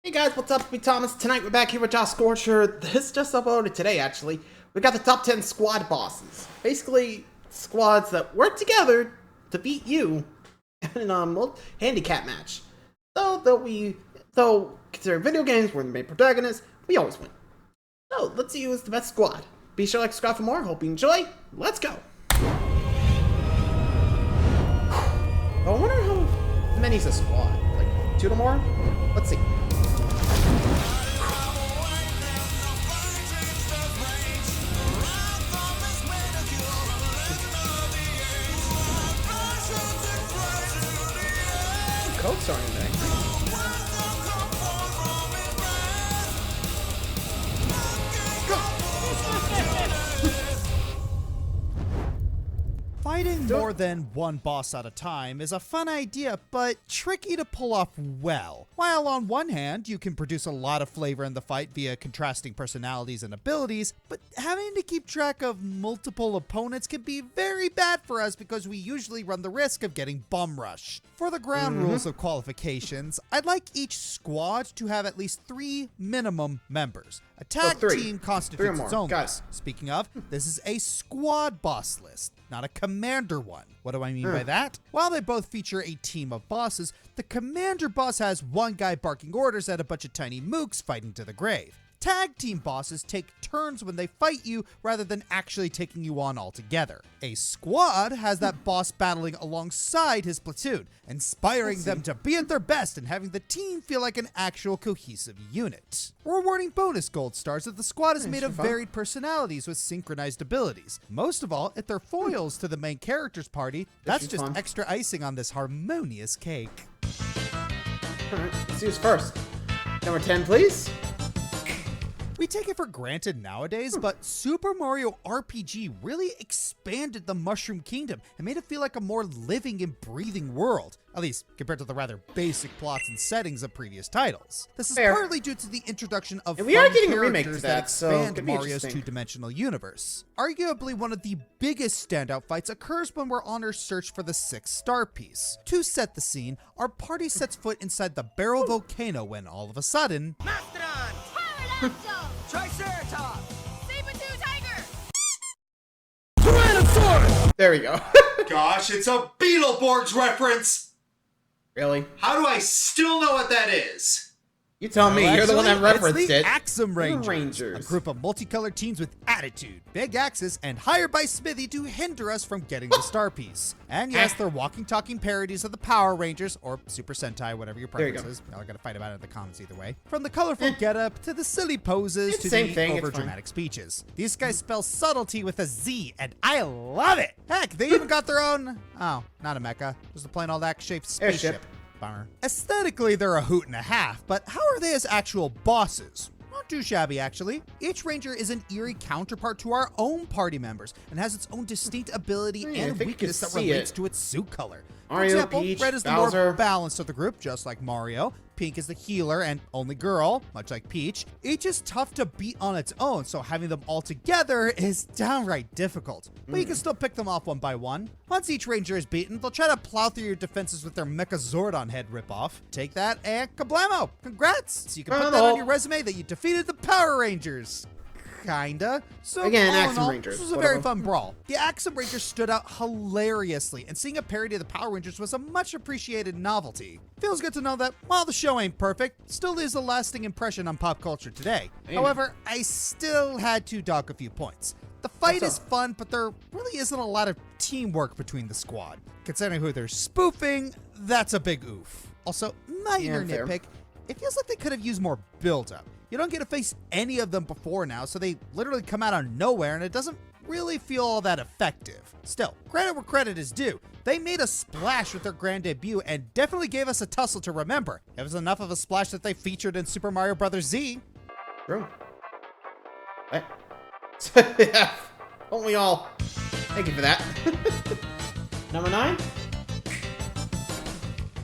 Hey guys, what's up? It's me, Thomas. Tonight we're back here with Josh Scorcher. This just uploaded today, actually. We got the top 10 squad bosses. Basically, squads that work together to beat you in a handicap match. So considering video games, we're the main protagonists, we always win. So, let's see who's the best squad. Be sure to like, subscribe for more. Hope you enjoy. Let's go. I wonder how many's a squad. Like, 2 or more? Let's see. Coats aren't anything. Fighting more than one boss at a time is a fun idea, but tricky to pull off well. While on one hand, you can produce a lot of flavor in the fight via contrasting personalities and abilities, but having to keep track of multiple opponents can be very bad for us because we usually run the risk of getting bum rushed. For the ground rules of qualifications, I'd like each squad to have at least 3 minimum members. A tag team constitutes its own list. Speaking of, this is a squad boss list, not a commander one. What do I mean by that? While they both feature a team of bosses, the commander boss has one guy barking orders at a bunch of tiny mooks fighting to the grave. Tag team bosses take turns when they fight you rather than actually taking you on altogether. A squad has that boss battling alongside his platoon, inspiring them to be at their best and having the team feel like an actual cohesive unit. Rewarding bonus gold stars if the squad is made of varied personalities with synchronized abilities. Most of all, if they're foils to the main character's party, that's just extra icing on this harmonious cake. Alright, let's see who's first. Number 10, please. We take it for granted nowadays, but Super Mario RPG really expanded the Mushroom Kingdom and made it feel like a more living and breathing world, at least compared to the rather basic plots and settings of previous titles. This is partly due to the introduction of we are getting a characters remake to that, expand Mario's two-dimensional universe. Arguably one of the biggest standout fights occurs when we're on our search for the 6th star piece. To set the scene, our party sets foot inside the Barrel Volcano when all of a sudden... Triceratops! Saber-tooth tiger! Tyrannosaurus! There we go. Gosh, it's a Beetleborgs reference! Really? How do I still know what that is? You tell me, you're the one that referenced it's the it. Axum Rangers, a group of multicolored teams with attitude, big axes, and hired by Smithy to hinder us from getting the star piece. And yes, they're walking, talking parodies of the Power Rangers, or Super Sentai, whatever your preference is. Y'all gotta fight about it in the comments either way. From the colorful getup, to the silly poses, to the over-dramatic speeches. These guys spell subtlety with a Z, and I love it! Heck, they even got their own, oh, not a mecha, just a plain old X-shaped spaceship. Bummer. Aesthetically, they're a hoot and a half, but how are they as actual bosses? Not too shabby, actually. Each ranger is an eerie counterpart to our own party members and has its own distinct ability and weakness that relates to its suit color. For example, Peach, red is the more balanced of the group, just like Mario. Pink is the healer and only girl, much like Peach. Each is tough to beat on its own, so having them all together is downright difficult. But you can still pick them off one by one. Once each ranger is beaten, they'll try to plow through your defenses with their Mechazordon head ripoff. Take that and kablamo! Congrats! So you can put that on your resume that you defeated the Power Rangers. Kinda. So again, Axum Rangers. This was a very fun brawl. The Axum Rangers stood out hilariously, and seeing a parody of the Power Rangers was a much appreciated novelty. Feels good to know that while the show ain't perfect, still leaves a lasting impression on pop culture today. However, I still had to dock a few points. The fight is fun, but there really isn't a lot of teamwork between the squad. Considering who they're spoofing, that's a big oof. Also, minor nitpick, it feels like they could have used more build-up. You don't get to face any of them before now, so they literally come out of nowhere, and it doesn't really feel all that effective. Still, credit where credit is due. They made a splash with their grand debut and definitely gave us a tussle to remember. It was enough of a splash that they featured in Super Mario Bros. Z. True. Yeah, won't we all? Thank you for that. Number 9?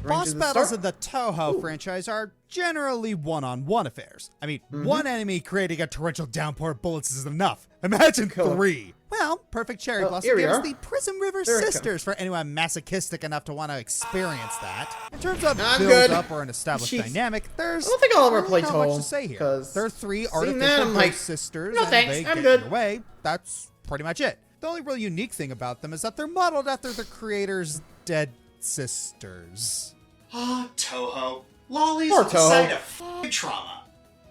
boss Ranges battles start. in the Toho Ooh. franchise are generally one-on-one affairs. I mean, one enemy creating a torrential downpour of bullets is enough. Imagine Cool. 3. Well, Perfect Cherry Oh, Blossom here we gives are. the Prism River There it Sisters for anyone masochistic enough to want to experience that. In terms of I'm build good. up or an established Jeez. dynamic, there's I don't think I'll ever really play not much Toho, to say here. 'cause There are 3 seeing that, artificial I'm like, ghost sisters, no and thanks, they I'm get good. in your way. That's pretty much it. The only real unique thing about them is that they're modeled after the creator's dead sisters. Ah, Toho. Lollies Poor with a side Toho. of f***ing trauma.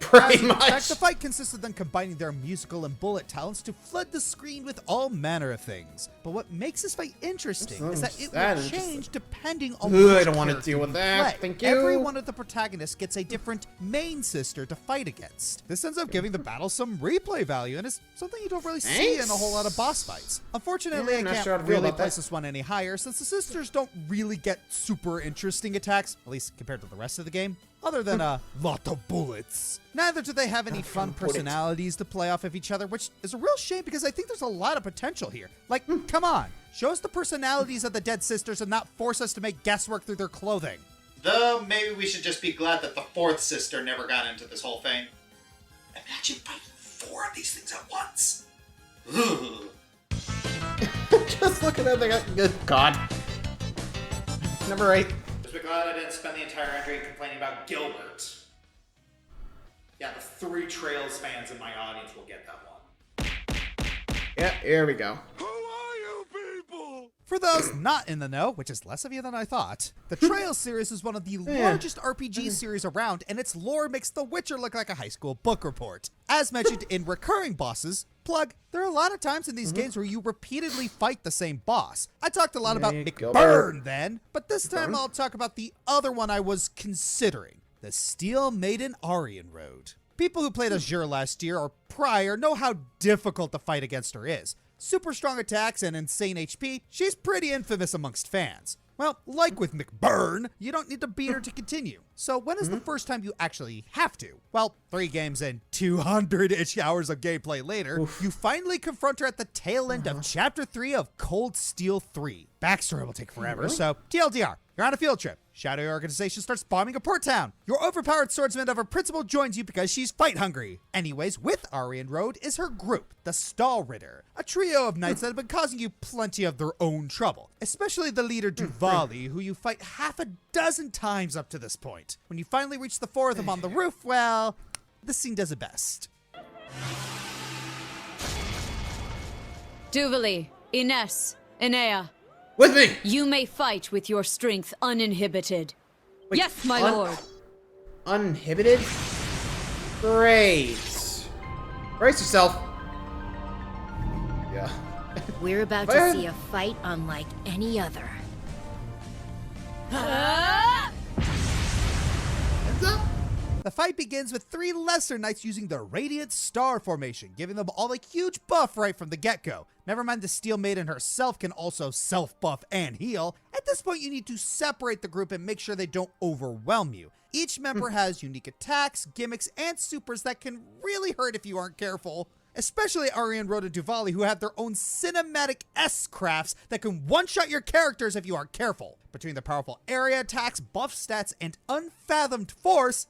Pretty As in much. fact, the fight consists of them combining their musical and bullet talents to flood the screen with all manner of things. But what makes this fight interesting is that it That will interesting. change depending on Ugh, which I don't wanna character deal with you that. play. Thank you. Every one of the protagonists gets a different main sister to fight against. This ends up giving the battle some replay value and is something you don't really see in a whole lot of boss fights. Unfortunately, Yeah, I I'm not can't sure how to feel really about place that. this one any higher since the sisters don't really get super interesting attacks, at least compared to the rest of the game. Other than a lot of bullets. Neither do they have any fun bullets. personalities to play off of each other, which is a real shame because I think there's a lot of potential here. Like, come on, show us the personalities of the dead sisters and not force us to make guesswork through their clothing. Though maybe we should just be glad that the 4th sister never got into this whole thing. Imagine fighting 4 of these things at once. Ugh. Just looking at that. Good God. Number 8. Just be glad I didn't spend the entire entry complaining about Gilbert. Yeah, the 3 Trails fans in my audience will get that one. Yeah, here we go. For those not in the know, which is less of you than I thought, the Trails series is one of the largest RPG series around, and its lore makes The Witcher look like a high school book report. As mentioned in recurring bosses, plug, there are a lot of times in these games where you repeatedly fight the same boss. I talked a lot about Hey, McBurn Gilbert. then, but this time I'll talk about the other one I was considering, the Steel Maiden Aryan Road. People who played Azure last year or prior know how difficult the fight against her is. Super strong attacks and insane HP, she's pretty infamous amongst fans. Well, like with McBurn, you don't need to beat her to continue. So when is the first time you actually have to? Well, 3 games and 200-ish hours of gameplay later, you finally confront her at the tail end of Chapter 3 of Cold Steel 3. Backstory will take forever, so TLDR, you're on a field trip. Shadowy Organization starts bombing a port town. Your overpowered swordsman of her principal joins you because she's fight hungry. Anyways, with Aryan Road is her group, the Stall Ritter, a trio of knights that have been causing you plenty of their own trouble, especially the leader Duvali, who you fight half a dozen times up to this point. When you finally reach the 4 of them on the roof, well, this scene does it best. Duvali, Ines, Enea, With me! you may fight with your strength uninhibited. Wait, Yes, my lord. Uninhibited? Great. Brace yourself. Yeah. We're about Where- to see a fight unlike any other. Heads up. The fight begins with 3 lesser knights using the Radiant Star formation, giving them all a huge buff right from the get-go. Never mind the Steel Maiden herself can also self-buff and heal. At this point, you need to separate the group and make sure they don't overwhelm you. Each member has unique attacks, gimmicks, and supers that can really hurt if you aren't careful. Especially Aryan Road and Duvali, who have their own cinematic S-crafts that can one-shot your characters if you aren't careful. Between the powerful area attacks, buff stats, and unfathomed force,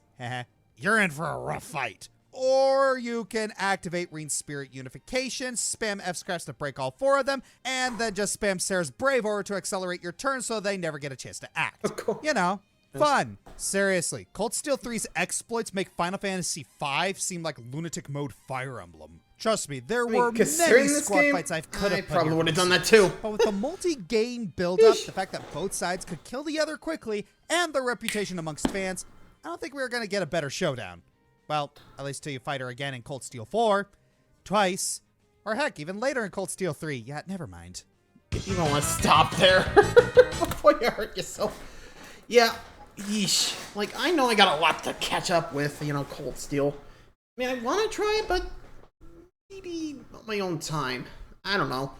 you're in for a rough fight. Or you can activate Reen's Spirit Unification, spam F-scraps to break all 4 of them, and then just spam Sarah's Brave Aura to accelerate your turn so they never get a chance to act. course. You know, fun. Seriously, Cold Steel 3's exploits make Final Fantasy V seem like lunatic mode Fire Emblem. Trust me, there were many Considering this squad game, fights I could I have probably would have done that too. But with the multi-game build-up, the fact that both sides could kill the other quickly, and their reputation amongst fans, I don't think we were going to get a better showdown. Well, at least till you fight her again in Cold Steel 4, twice, or heck, even later in Cold Steel 3. Yeah, never mind. You don't want to stop there before you hurt yourself. Yeah, yeesh. Like, I know I got a lot to catch up with, you know, Cold Steel. I mean, I want to try it, but maybe on my own time. I don't know.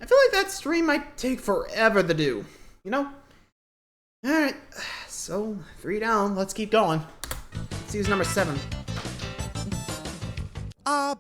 I feel like that stream might take forever to do, you know? Alright, so 3 down. Let's keep going. Let's use number 7.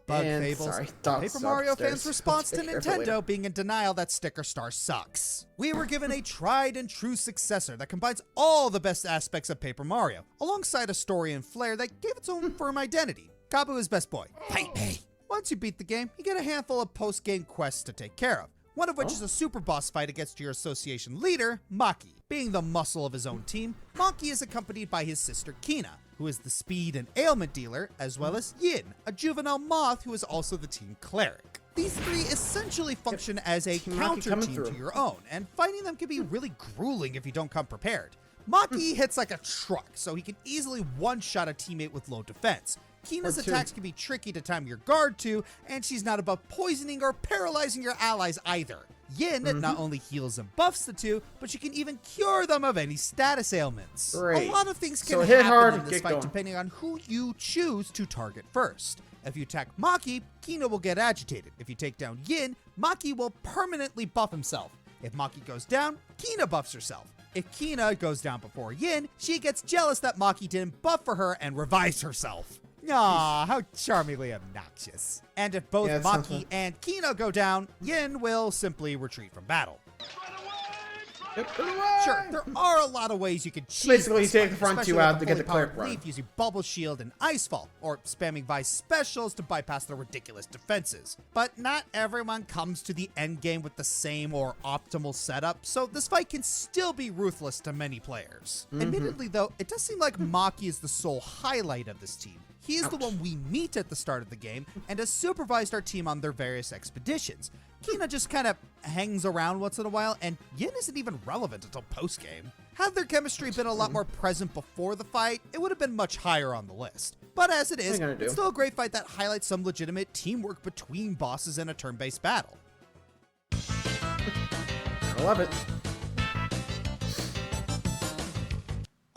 Bug And, Fables. sorry, The dogs Paper are Mario upstairs. fans' response to Take care of it later. Nintendo being in denial that Sticker Star sucks. We were given a tried and true successor that combines all the best aspects of Paper Mario, alongside a story and flair that gave its own firm identity. Kabu is best boy. Fight me! Once you beat the game, you get a handful of post-game quests to take care of, one of which is a super boss fight against your association leader, Maki. Being the muscle of his own team, Maki is accompanied by his sister Kina, who is the speed and ailment dealer, as well as Yin, a juvenile moth who is also the team cleric. These three essentially function as a Team Maki counter coming team through. to your own, and fighting them can be really grueling if you don't come prepared. Maki hits like a truck, so he can easily one-shot a teammate with low defense. Kina's Or two. attacks can be tricky to time your guard to, and she's not above poisoning or paralyzing your allies either. Yin not only heals and buffs the two, but she can even cure them of any status ailments. Great. A lot of things can So hit happen hard in and this get fight going. depending on who you choose to target first. If you attack Maki, Kina will get agitated. If you take down Yin, Maki will permanently buff himself. If Maki goes down, Kina buffs herself. If Kina goes down before Yin, she gets jealous that Maki didn't buff for her and revives herself. Aw, how charmingly obnoxious. And if both Yeah, it sounds Maki fun. and Kina go down, Yin will simply retreat from battle. Sure, there are a lot of ways you can cheat. Basically, this you take fight, the front especially two with out to get fully the cleric powered run. leaf using Bubble Shield and Icefall, or spamming Vice specials to bypass the ridiculous defenses. But not everyone comes to the end game with the same or optimal setup, so this fight can still be ruthless to many players. Admittedly, though, it does seem like Maki is the sole highlight of this team. He is the one we meet at the start of the game and has supervised our team on their various expeditions. Kina just kind of hangs around once in a while, and Yin isn't even relevant until post-game. Had their chemistry been a lot more present before the fight, it would have been much higher on the list. But as it is, gonna do? it's still a great fight that highlights some legitimate teamwork between bosses in a turn-based battle. I love it.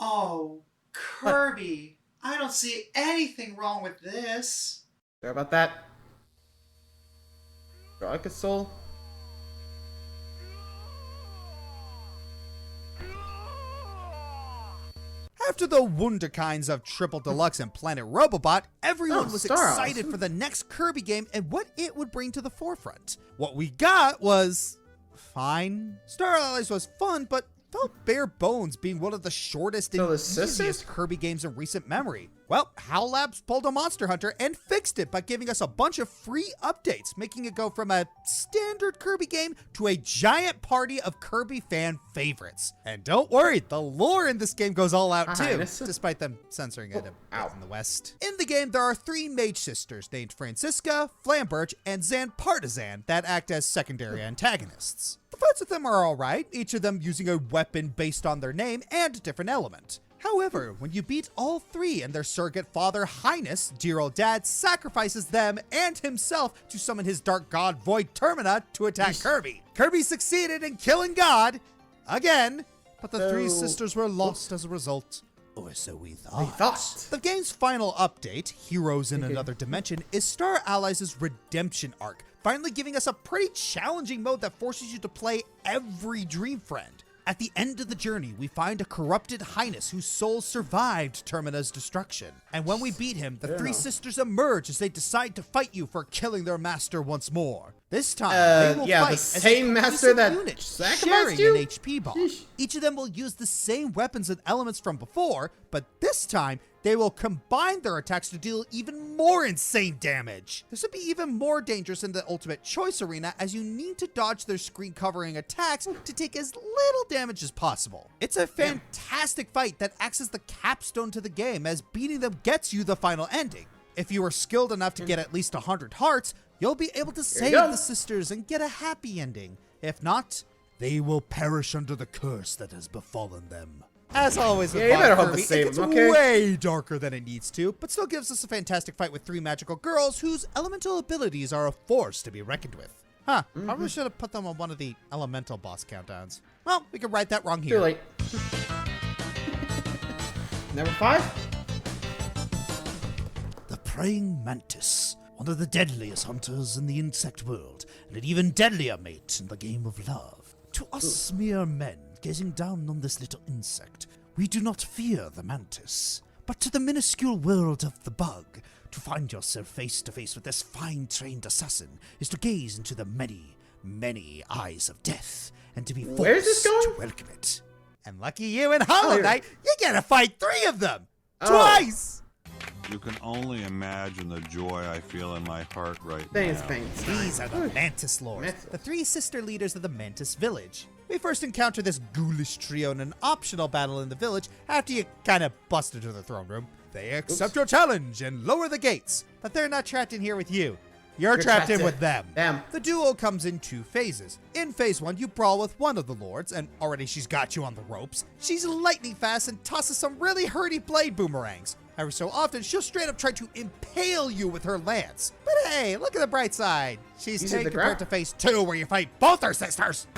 Oh, Kirby. I don't see anything wrong with this. Sorry about that. Draw like a soul. After the wunderkinds of Triple Deluxe and Planet Robobot, everyone was Star Allies. excited for the next Kirby game and what it would bring to the forefront. What we got was fine. Star Allies was fun, but felt bare bones, being one of the shortest So and the sisters? easiest Kirby games in recent memory. Well, HAL Labs pulled a Monster Hunter and fixed it by giving us a bunch of free updates, making it go from a standard Kirby game to a giant party of Kirby fan favorites. And don't worry, the lore in this game goes all out too, Highness. despite them censoring it a bit ow. in the West. In the game, there are three mage sisters named Francisca, Flambirch, and Zan Partizan that act as secondary antagonists. The fights with them are alright, each of them using a weapon based on their name and a different element. However, when you beat all three and their surrogate father, Highness, dear old dad, sacrifices them and himself to summon his dark god Void Termina to attack Kirby. Kirby succeeded in killing God again, but the three So- sisters were lost as a result. Or so we thought. thought. The game's final update, Heroes in Another Dimension, is Star Allies' redemption arc, finally giving us a pretty challenging mode that forces you to play every Dream Friend. At the end of the journey, we find a corrupted Highness whose soul survived Termina's destruction. And when we beat him, the three sisters emerge as they decide to fight you for killing their master once more. This time, they will yeah, fight the as a same master cohesive that unit, sacrificed sharing you? an HP bar. Sheesh. Each of them will use the same weapons and elements from before, but this time, they will combine their attacks to deal even more insane damage. This would be even more dangerous in the Ultimate Choice Arena, as you need to dodge their screen covering attacks to take as little damage as possible. It's a fantastic fight that acts as the capstone to the game, as beating them gets you the final ending. If you are skilled enough to get at least 100 hearts, you'll be able to save go. the sisters and get a happy ending. If not, they will perish under the curse that has befallen them. As always with Yeah, you better hope to Kirby, save it gets them, okay? way darker than it needs to, but still gives us a fantastic fight with three magical girls whose elemental abilities are a force to be reckoned with. Huh, probably should have put them on one of the elemental boss countdowns. Well, we can right that wrong here. Too late. Number 5? The praying mantis, one of the deadliest hunters in the insect world, and an even deadlier mate in the game of love. To us mere men, gazing down on this little insect, we do not fear the mantis, but to the minuscule world of the bug. To find yourself face to face with this fine-trained assassin is to gaze into the many, many eyes of death, and to be forced Where's this going? to welcome it. And lucky you in Hollow Knight, you get to fight 3 of them! Oh. Twice! You can only imagine the joy I feel in my heart right Thanks, now. thanks. These are the Mantis Lords, Mantis. the 3 sister leaders of the Mantis Village. We first encounter this ghoulish trio in an optional battle in the village after you kinda bust into the throne room. They accept your challenge and lower the gates, but they're not trapped in here with you. You're trapped in with them. The duel comes in 2 phases. In phase 1, you brawl with one of the lords, and already she's got you on the ropes. She's lightning fast and tosses some really hurty blade boomerangs. Every so often, she'll straight up try to impale you with her lance. But hey, look at the bright side. She's Using tank the compared to grab? phase 2, where you fight both her sisters.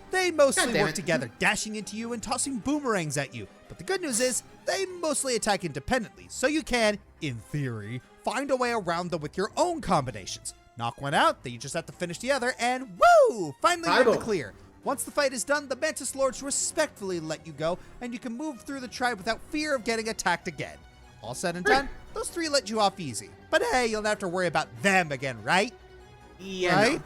They mostly God damn work it. together, dashing into you and tossing boomerangs at you. But the good news is, they mostly attack independently, so you can, in theory, find a way around them with your own combinations. Knock one out, then you just have to finish the other, and woo! Finally you're in the Bible. clear. Once the fight is done, the Mantis Lords respectfully let you go, and you can move through the tribe without fear of getting attacked again. All said and done, those 3 let you off easy. But hey, you'll not have to worry about them again, right? Yeah. Right?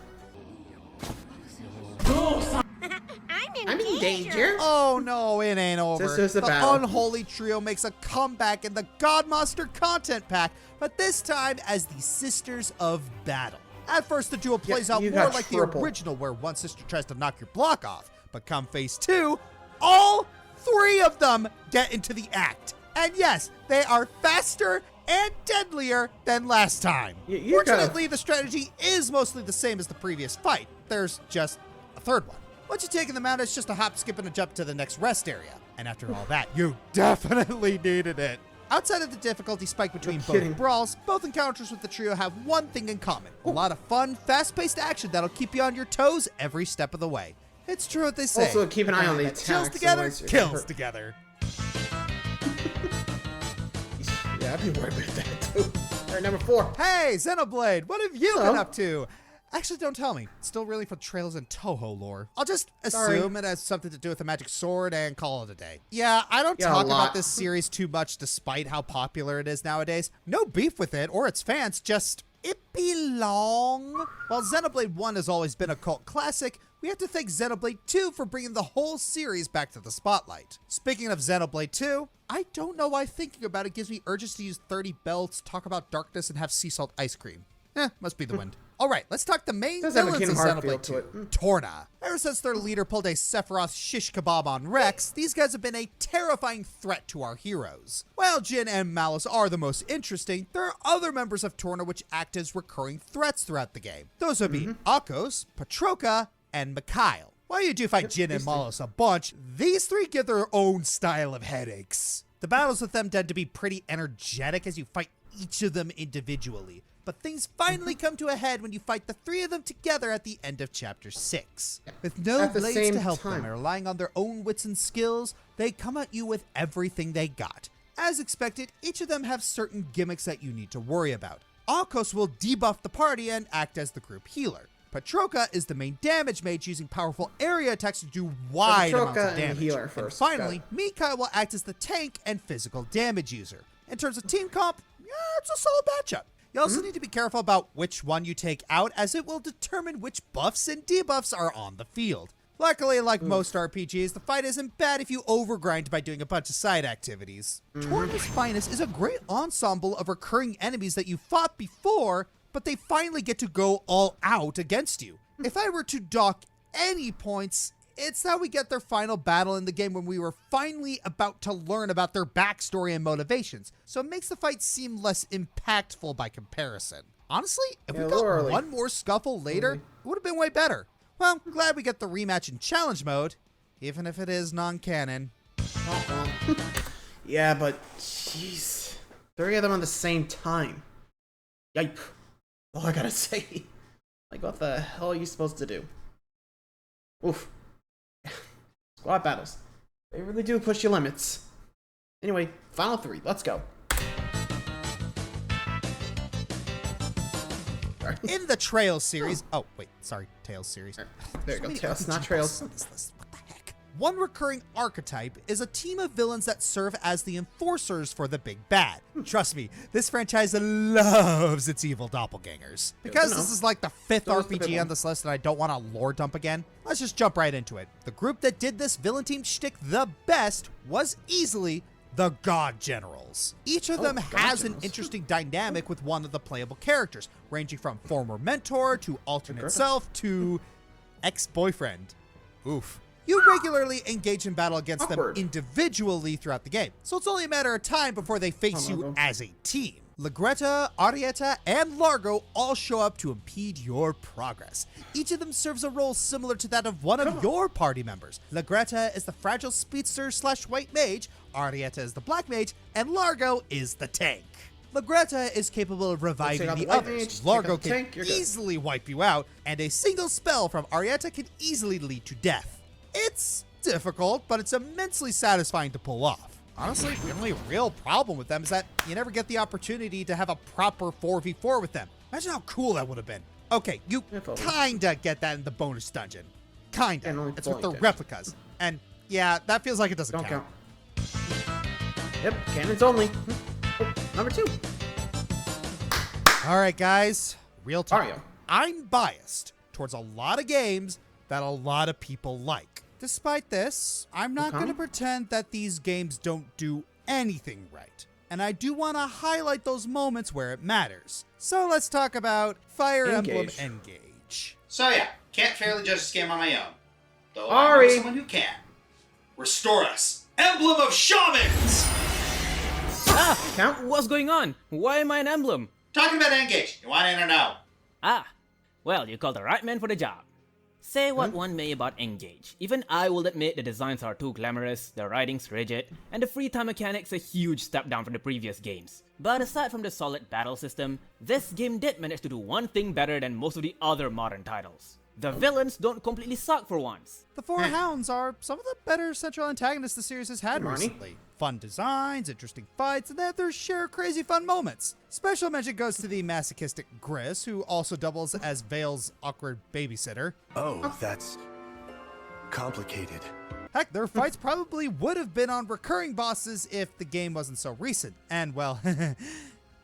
I'm in danger. Oh no, it ain't over. Sisters of The Battle. unholy trio makes a comeback in the Godmonster content pack, but this time as the Sisters of Battle. At first, the duel plays out you more got like triple. the original, where one sister tries to knock your block off. But come phase 2, all 3 of them get into the act. And yes, they are faster and deadlier than last time. You gotta- Fortunately, the strategy is mostly the same as the previous fight. There's just a third one. Once you take them out, it's just a hop, skip, and a jump to the next rest area. And after all that, you definitely needed it. Outside of the difficulty spike between kidding. both brawls, both encounters with the trio have one thing in common. A lot of fun, fast-paced action that'll keep you on your toes every step of the way. It's true what they say. Also, keep an eye on the That chills attacks, together, otherwise you're kills hurt. together. Yeah, I'd be worried about that too. All right, number 4. Hey, Xenoblade, what have you Hello. been up to? Actually, don't tell me. It's still really for Trails and Toho lore. I'll just Sorry. assume it has something to do with a magic sword and call it a day. Yeah, I don't Yeah, a talk lot. about this series too much despite how popular it is nowadays. No beef with it or its fans, just it belong. While Xenoblade 1 has always been a cult classic, we have to thank Xenoblade 2 for bringing the whole series back to the spotlight. Speaking of Xenoblade 2, I don't know why thinking about it gives me urges to use 30 belts, talk about darkness, and have sea salt ice cream. Must be the wind. All right, let's talk the main Does have a villains of Kingdom Hearts feel Xenoblade to 2, it. Torna. Ever since their leader pulled a Sephiroth shish kebab on Rex, these guys have been a terrifying threat to our heroes. While Jin and Malice are the most interesting, there are other members of Torna which act as recurring threats throughout the game. Those would be Akos, Patroka, and Mikhail. While you do fight Jin and Malice a bunch, these 3 give their own style of headaches. The battles with them tend to be pretty energetic as you fight each of them individually. But things finally come to a head when you fight the 3 of them together at the end of Chapter 6. With no At the blades same to help time. them and relying on their own wits and skills, they come at you with everything they got. As expected, each of them have certain gimmicks that you need to worry about. Akos will debuff the party and act as the group healer. Patroka is the main damage mage, using powerful area attacks to do wide amounts Patroka of and damage. healer first. And finally, Mikhail will act as the tank and physical damage user. In terms of team comp, yeah, it's a solid matchup. You also need to be careful about which one you take out, as it will determine which buffs and debuffs are on the field. Luckily, like most RPGs, the fight isn't bad if you overgrind by doing a bunch of side activities. Torna's Finest is a great ensemble of recurring enemies that you fought before, but they finally get to go all out against you. If I were to dock any points, it's how we get their final battle in the game when we were finally about to learn about their backstory and motivations, so it makes the fight seem less impactful by comparison. Honestly, if we got literally. one more scuffle later, it would have been way better. Well, glad we get the rematch in challenge mode, even if it is non-canon. Yeah, but jeez, 3 of them on the same time. Yipe. All I gotta say. Like, what the hell are you supposed to do? Oof. Squad battles. They really do push your limits. Anyway, final 3. Let's go. Sorry. In the Trails series, oh wait, sorry, Tales series. There you So go, many Tails, RPG not Trails. bosses on this list. What the heck? One recurring archetype is a team of villains that serve as the enforcers for the big bad. Trust me, this franchise loves its evil doppelgangers. Because this is like the 5th RPG on this list and I don't want to lore dump again, let's just jump right into it. The group that did this villain team shtick the best was easily the God Generals. Each of them has an interesting dynamic with one of the playable characters, ranging from former mentor to alternate self to ex-boyfriend. Oof. You regularly engage in battle against them individually throughout the game, so it's only a matter of time before they face you as a team. Ligretta, Arietta, and Largo all show up to impede your progress. Each of them serves a role similar to that of one of your party members. Ligretta is the fragile speedster / white mage, Arietta is the black mage, and Largo is the tank. Ligretta is capable of reviving the others, Largo can easily wipe you out, and a single spell from Arietta can easily lead to death. It's difficult, but it's immensely satisfying to pull off. Honestly, the only real problem with them is that you never get the opportunity to have a proper 4v4 with them. Imagine how cool that would have been. Okay, you kinda get that in the bonus dungeon. Kinda. It's with the replicas. And yeah, that feels like it doesn't count. Yep, cannons only. Oh, number 2. Alright guys, real talk. I'm biased towards a lot of games that a lot of people like. Despite this, I'm not going to pretend that these games don't do anything right. And I do want to highlight those moments where it matters. So let's talk about Fire Emblem Engage. So yeah, can't fairly judge this game on my own. Though I know someone who can. Restore us, Emblem of Shamans! What's going on? Why am I an emblem? Talking about Engage, you want in or no? Well, you called the right man for the job. Say what one may about Engage. Even I will admit the designs are too glamorous, the writing's rigid, and the free time mechanics a huge step down from the previous games. But aside from the solid battle system, this game did manage to do one thing better than most of the other modern titles. The villains don't completely suck for once. The Four Hounds are some of the better central antagonists the series has had recently. Fun designs, interesting fights, and they have their share of crazy fun moments. Special mention goes to the masochistic Gris, who also doubles as Vale's awkward babysitter. Oh, that's complicated. Heck, their fights probably would have been on recurring bosses if the game wasn't so recent. And well,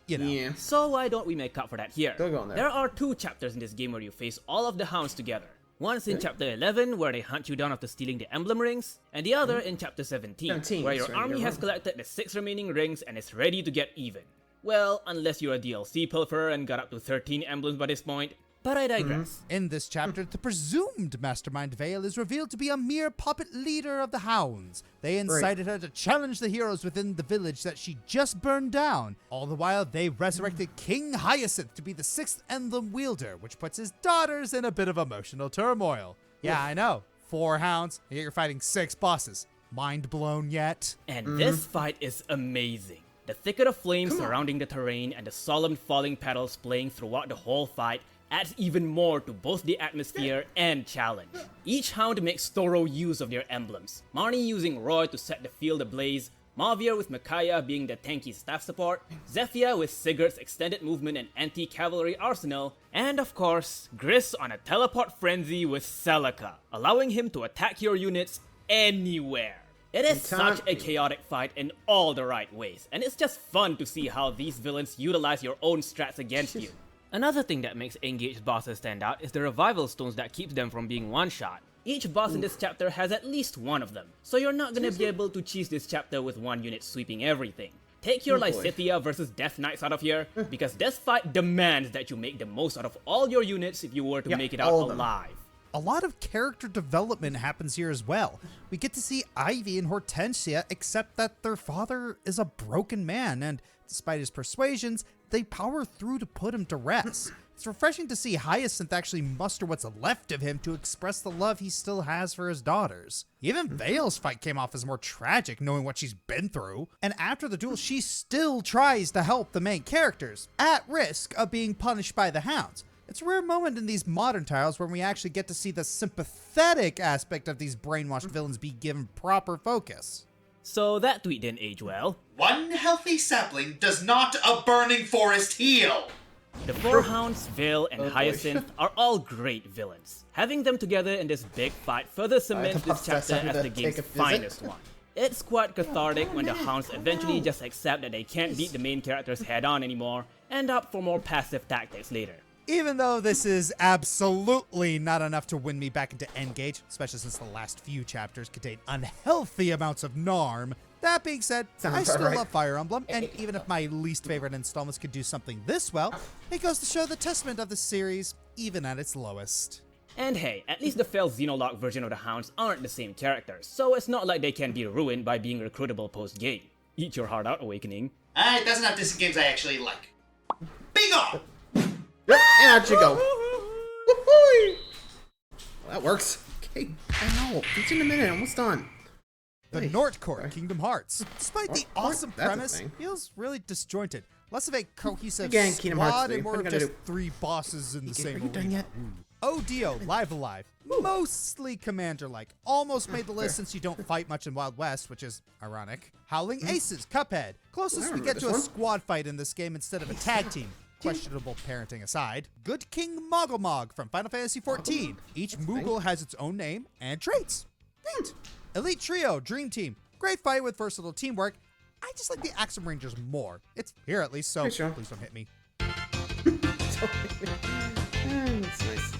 you know. Yeah. So why don't we make up for that here? Don't go on there. There are 2 chapters in this game where you face all of the hounds together. One's in chapter 11, where they hunt you down after stealing the emblem rings, and the other in chapter 17, where your army has collected the 6 remaining rings and is ready to get even. Well, unless you're a DLC pilferer and got up to 13 emblems by this point, but I digress. In this chapter, the presumed mastermind Vale is revealed to be a mere puppet leader of the Hounds. They incited her to challenge the heroes within the village that she just burned down. All the while, they resurrected King Hyacinth to be the 6th emblem wielder, which puts his daughters in a bit of emotional turmoil. Yeah, I know. 4 Hounds, and yet you're fighting 6 bosses. Mind blown yet? And this fight is amazing. The thicket of flames surrounding the terrain and the solemn falling petals playing throughout the whole fight adds even more to both the atmosphere and challenge. Each hound makes thorough use of their emblems, Marnie using Roy to set the field ablaze, Mavir with Micaiah being the tanky staff support, Zephyr with Sigurd's extended movement and anti-cavalry arsenal, and of course, Gris on a teleport frenzy with Celica, allowing him to attack your units anywhere. It is such a chaotic fight in all the right ways, and it's just fun to see how these villains utilize your own strats against you. Another thing that makes engaged bosses stand out is the revival stones that keeps them from being one-shot. Each boss in this chapter has at least one of them, so you're not gonna be able to cheese this chapter with one unit sweeping everything. Take your Lysithea versus Death Knights out of here, because this fight demands that you make the most out of all your units if you were to make it out alive. A lot of character development happens here as well. We get to see Ivy and Hortensia accept that their father is a broken man, and despite his persuasions, they power through to put him to rest. It's refreshing to see Hyacinth actually muster what's left of him to express the love he still has for his daughters. Even Vale's fight came off as more tragic, knowing what she's been through. And after the duel, she still tries to help the main characters, at risk of being punished by the Hounds. It's a rare moment in these modern titles when we actually get to see the sympathetic aspect of these brainwashed villains be given proper focus. So that tweet didn't age well. One healthy sapling does not a burning forest heal. The four hounds, Veil, and boy. Hyacinth are all great villains. Having them together in this big fight further cements the this boss chapter decided as to the game's take a visit. finest one. It's quite cathartic when the hounds eventually just accept that they can't beat the main characters head-on anymore, and opt for more passive tactics later. Even though this is absolutely not enough to win me back into Engage, especially since the last few chapters contain unhealthy amounts of Narm. That being said, Sounds I about still right. love Fire Emblem, and even if my least favorite installments could do something this well, it goes to show the testament of the series, even at its lowest. And hey, at least the failed Xenolock version of the hounds aren't the same characters, so it's not like they can be ruined by being recruitable post-game. Eat your heart out, Awakening. It doesn't have distant games I actually like. Bingo! Yep, and out you go. Woo-hoo! Well, that works. Okay, I know. It's in a minute. Almost done. The Hey, Nortcourt sorry. Kingdom Hearts, despite the Nortcourt? awesome That's a premise, thing. feels really disjointed. Less of a cohesive Again, Kingdom Hearts squad 3. and more What are of you just gonna do? 3 bosses in the Are same you done arena. yet? Odio, Live Alive, mostly Commander-like. Almost made the list since you don't fight much in Wild West, which is ironic. Howling Aces, Cuphead. Closest we remember get this to a one. squad fight in this game instead of a tag team. Questionable parenting aside. Good King Mogglemog from Final Fantasy XIV. Each Moogle has its own name and traits. Neat. Elite Trio, Dream Team. Great fight with versatile teamwork. I just like the Axum Rangers more. It's here at least, so Hey, sure. please don't hit me. That's nice.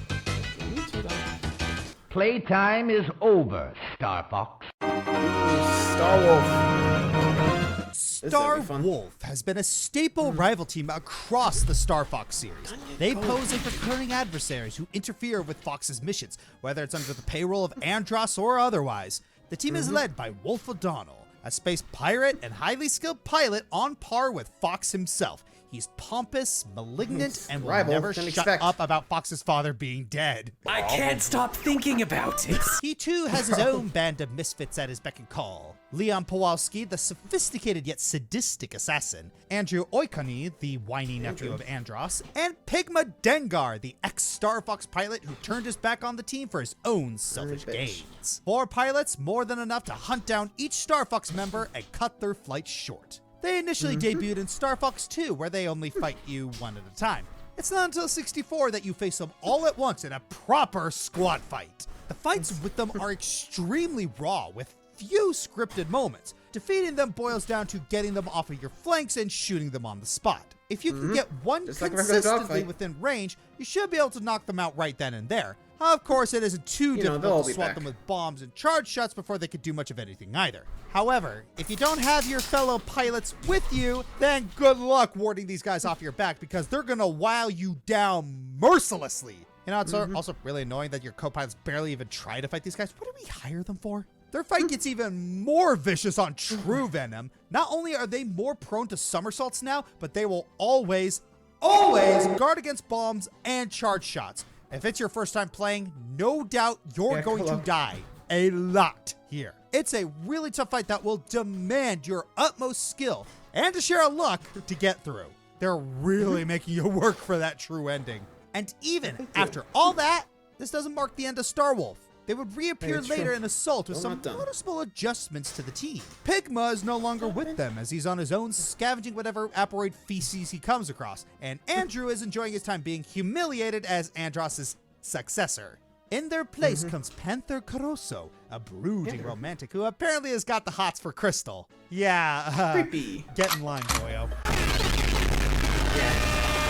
Playtime is over, Star Fox. Star Wolf. Star be fun. Wolf has been a staple rival team across the Star Fox series. They pose as recurring adversaries who interfere with Fox's missions, whether it's under the payroll of Andross or otherwise. The team is led by Wolf O'Donnell, a space pirate and highly skilled pilot on par with Fox himself. He's pompous, malignant, and will Rival, never didn't shut expect. up about Fox's father being dead. I can't stop thinking about it. He too has his own band of misfits at his beck and call. Leon Kowalski, the sophisticated yet sadistic assassin, Andrew Oikoni, the whiny nephew of Andross, and Pigma Dengar, the ex-Star Fox pilot who turned his back on the team for his own selfish bitch. gains. 4 pilots, more than enough to hunt down each Star Fox member and cut their flight short. They initially debuted in Star Fox 2, where they only fight you one at a time. It's not until 64 that you face them all at once in a proper squad fight. The fights with them are extremely raw, with few scripted moments. Defeating them boils down to getting them off of your flanks and shooting them on the spot. If you can get one Just like a regular consistently dogfight. within range, you should be able to knock them out right then and there. Of course, it isn't too they'll all difficult to be swat back. them with bombs and charge shots before they could do much of anything either. However, if you don't have your fellow pilots with you, then good luck warding these guys off your back because they're gonna wow you down mercilessly. You know, it's also really annoying that your co-pilots barely even try to fight these guys. What do we hire them for? Their fight gets even more vicious on True Venom. Not only are they more prone to somersaults now, but they will always guard against bombs and charge shots. If it's your first time playing, no doubt you're going to die a lot here. It's a really tough fight that will demand your utmost skill and a share of luck to get through. They're really making you work for that true ending. And even after all that, this doesn't mark the end of Star Wolf. They would reappear Hey, it's later true. in Assault with Still some not done. noticeable adjustments to the team. Pigma is no longer with them as he's on his own scavenging whatever aperoid feces he comes across, and Andrew is enjoying his time being humiliated as Andross's successor. In their place comes Panther Caroso, a brooding romantic who apparently has got the hots for Crystal. Yeah, Creepy. get in line, boyo.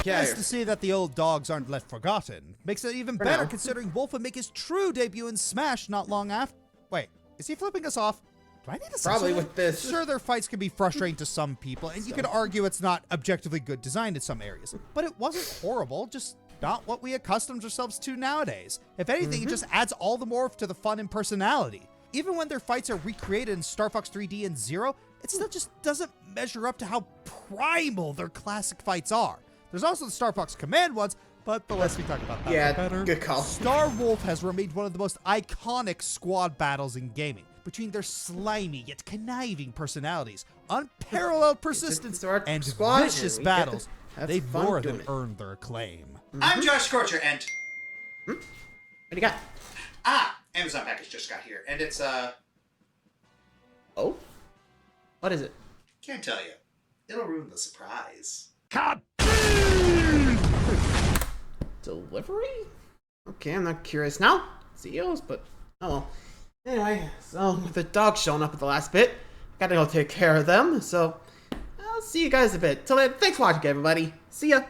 Yeah, Nice to see that the old dogs aren't left forgotten. Makes it even better now. considering Wolf would make his true debut in Smash not long after. Wait, is he flipping us off? Do I need to Probably censor with this. Sure, their fights can be frustrating to some people, and you could argue it's not objectively good designed in some areas. But it wasn't horrible, just not what we accustomed ourselves to nowadays. If anything, it just adds all the more to the fun and personality. Even when their fights are recreated in Star Fox 3D and Zero, it still just doesn't measure up to how primal their classic fights are. There's also the Star Fox Command ones, but the less we talk about that, Yeah, the better. good call. Star Wolf has remained one of the most iconic squad battles in gaming. Between their slimy yet conniving personalities, unparalleled persistence, our and squad vicious here. We get to battles, have they've fun more doing than it. earned their acclaim. I'm Josh Scorcher, and What do you got? Amazon package just got here, and it's Oh? What is it? can't tell you. It'll ruin the surprise. Kaboom! delivery? Okay, I'm not curious now. CEOs, but oh well. Anyway, so with the dogs showing up at the last bit, gotta go take care of them. So I'll see you guys in a bit. Till then, thanks for watching, everybody. See ya.